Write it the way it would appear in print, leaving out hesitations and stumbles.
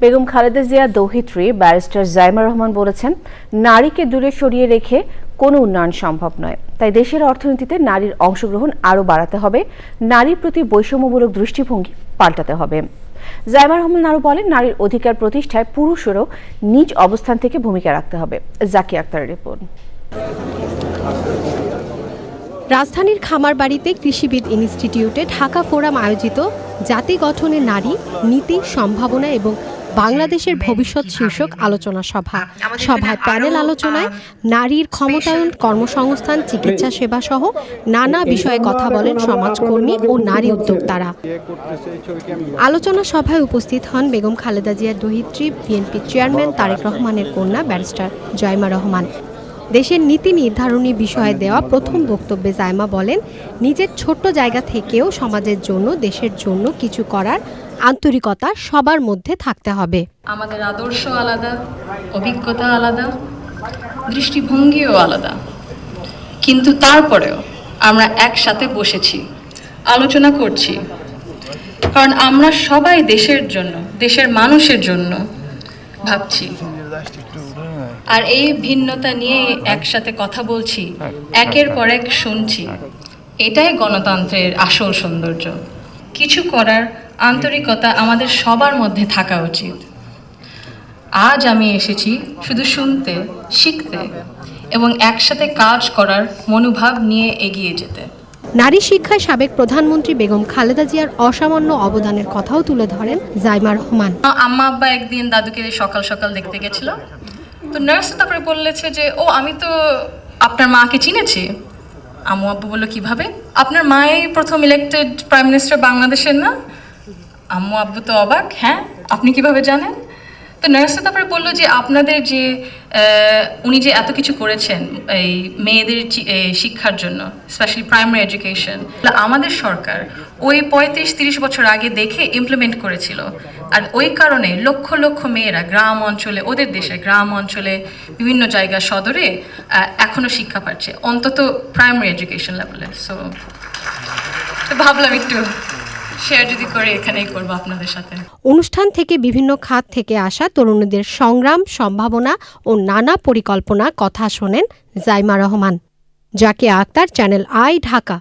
Begum Khaleda Zia দৌহিত্রী barrister Zaima Rahman বলেছেন, নারীকে দূরে সরিয়ে রেখে কোনো উন্নয়ন সম্ভব নয়। তাই দেশের অর্থনীতিতে নারীর অংশগ্রহণ আরও বাড়াতে হবে, নারীর প্রতি বৈষম্যমূলক দৃষ্টিভঙ্গি পাল্টাতে হবে। জাইমা রহমান আরও বলেন, নারীর অধিকার প্রতিষ্ঠায় পুরুষেরও নিজ অবস্থান থেকে ভূমিকা রাখতে হবে। জাকি আক্তারের রিপোর্ট। রাজধানীর খামারবাড়িতে কৃষিবিদ ইনস্টিটিউটে ঢাকা ফোরাম আয়োজিত জাতি গঠনে নারী, নীতি, সম্ভাবনা এবং বাংলাদেশের ভবিষ্যৎ শীর্ষক আলোচনা সভায় প্যানেল আলোচনায় নারীর ক্ষমতায়ন, কর্মসংস্থান, চিকিৎসা সেবা সহ নানা বিষয়ে কথা বলেন সমাজকর্মী ও নারী উদ্যোক্তারা। আলোচনা সভায় উপস্থিত হন বেগম খালেদা জিয়ার দৌহিত্রী, বিএনপি চেয়ারম্যান তারেক রহমানের কন্যা ব্যারিস্টার জাইমা রহমান। দেশের নীতি নির্ধারণী বিষয়ে দেওয়া প্রথম বক্তব্যে জাইমা বলেন, নিজের ছোট্ট জায়গা থেকেও সমাজের জন্য, দেশের জন্য কিছু করার আন্তরিকতা সবার মধ্যে থাকতে হবে। আমাদের আদর্শ আলাদা, অভিজ্ঞতা আলাদা, দৃষ্টিভঙ্গিও আলাদা, কিন্তু তারপরেও আমরা একসাথে বসেছি, আলোচনা করছি, কারণ আমরা সবাই দেশের জন্য, দেশের মানুষের জন্য ভাবছি। আর এই ভিন্নতা নিয়ে একসাথে কথা বলছি, একের পর এক শুনছি। এটাই গণতন্ত্রের আসল সৌন্দর্য। কিছু করার আন্তরিকতা আমাদের সবার মধ্যে থাকা উচিত। আজ আমি এসেছি শুধু শুনতে, শিখতে এবং একসাথে কাজ করার মনোভাব নিয়ে এগিয়ে যেতে। নারী শিক্ষায় সাবেক প্রধানমন্ত্রী বেগম খালেদা জিয়ার অসামান্য অবদানের কথাও তুলে ধরেন জাইমা রহমান। আম্মা আব্বা একদিন দাদুকে সকাল সকাল দেখতে গেছিল, তো নার্স তারপরে বললেছে যে, ও আমি তো আপনার মাকে চিনেছি। আম্মু আব্বু বললো, কিভাবে? আপনার মাই প্রথম ইলেক্টেড প্রাইম মিনিস্টার বাংলাদেশের না? আম্মু আব্বু তো অবাক, হ্যাঁ আপনি কিভাবে জানেন? তো নার্স তারপরে বললো যে, আপনাদের যে উনি যে এত কিছু করেছেন এই মেয়েদের শিক্ষার জন্য, স্পেশালি প্রাইমারি এডুকেশন, আমাদের সরকার ওই 35-30 বছর আগে দেখে ইমপ্লিমেন্ট করেছিল। আর ওই কারণে লক্ষ লক্ষ মেয়েরা গ্রাম অঞ্চলে, ওদের দেশে গ্রাম অঞ্চলে বিভিন্ন জায়গা সদরে এখনো শিক্ষা পাচ্ছে, অন্তত প্রাইমারি এডুকেশন লেভেলে। সো ভাবলাম একটু শেয়ার যদি করে এখানেই করবো আপনাদের সাথে। অনুষ্ঠান থেকে বিভিন্ন খাত থেকে আসা তরুণীদের সংগ্রাম, সম্ভাবনা ও নানা পরিকল্পনা কথা শোনেন জাইমা রহমান। জাকি আক্তার, চ্যানেল আই, ঢাকা।